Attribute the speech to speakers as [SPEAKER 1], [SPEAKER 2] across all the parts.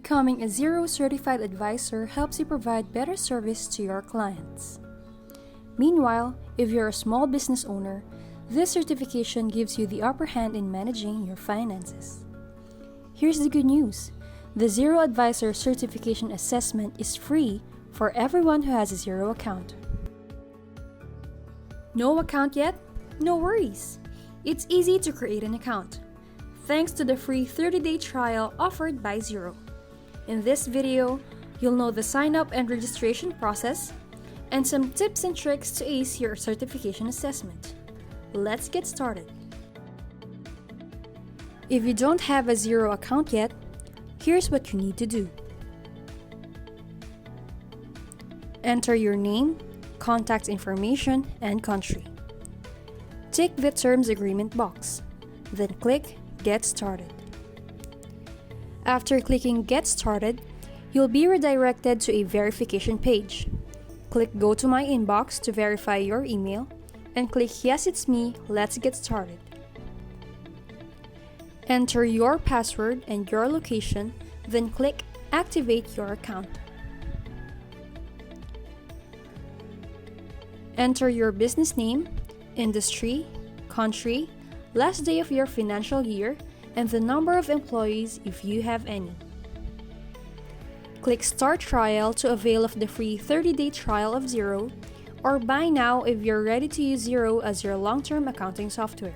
[SPEAKER 1] Becoming a Xero Certified Advisor helps you provide better service to your clients. Meanwhile, if you're a small business owner, this certification gives you the upper hand in managing your finances. Here's the good news. The Xero Advisor Certification Assessment is free for everyone who has a Xero account. No account yet? No worries. It's easy to create an account, thanks to the free 30-day trial offered by Xero. In this video, you'll know the sign-up and registration process and some tips and tricks to ace your certification assessment. Let's get started. If you don't have a Xero account yet, here's what you need to do. Enter your name, contact information, and country. Tick the Terms Agreement box, then click Get Started. After clicking Get Started, you'll be redirected to a verification page. Click Go to My Inbox to verify your email, and click Yes, it's me, let's get started. Enter your password and your location, then click Activate your account. Enter your business name, industry, country, last day of your financial year, and the number of employees if you have any. Click Start Trial to avail of the free 30-day trial of Xero, or buy now if you're ready to use Xero as your long-term accounting software.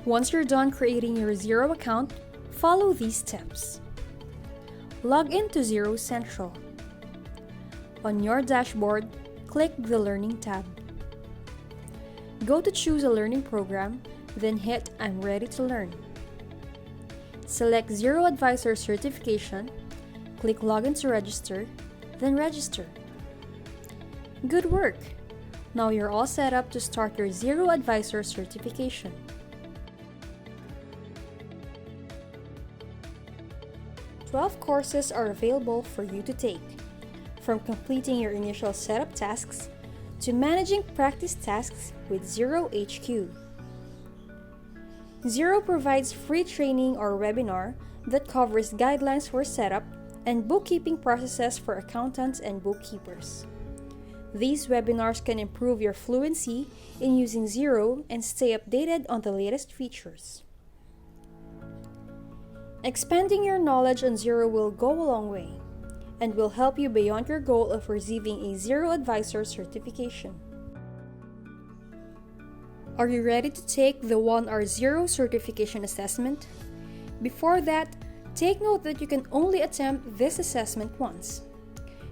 [SPEAKER 1] Once you're done creating your Xero account, follow these steps. Log into Xero Central. On your dashboard, click the Learning tab. Go to Choose a Learning Program, then hit I'm ready to learn. Select Xero Advisor Certification, click Login to register, then register. Good work! Now you're all set up to start your Xero Advisor certification. Twelve courses are available for you to take, from completing your initial setup tasks to managing practice tasks with Xero HQ. Xero provides free training or webinar that covers guidelines for setup and bookkeeping processes for accountants and bookkeepers. These webinars can improve your fluency in using Xero and stay updated on the latest features. Expanding your knowledge on Xero will go a long way and will help you beyond your goal of receiving a Xero Advisor certification. Are you ready to take the 1-hour Xero certification assessment? Before that, take note that you can only attempt this assessment once.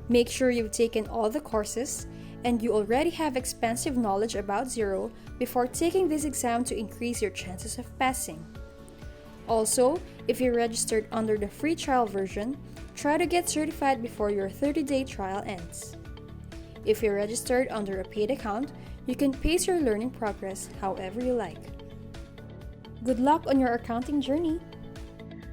[SPEAKER 1] Make sure you've taken all the courses and you already have expansive knowledge about Xero before taking this exam to increase your chances of passing. Also, if you registered under the free trial version, try to get certified before your 30-day trial ends. If you registered under a paid account, you can pace your learning progress however you like. Good luck on your accounting journey!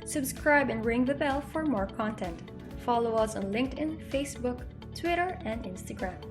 [SPEAKER 1] Subscribe and ring the bell for more content. Follow us on LinkedIn, Facebook, Twitter, and Instagram.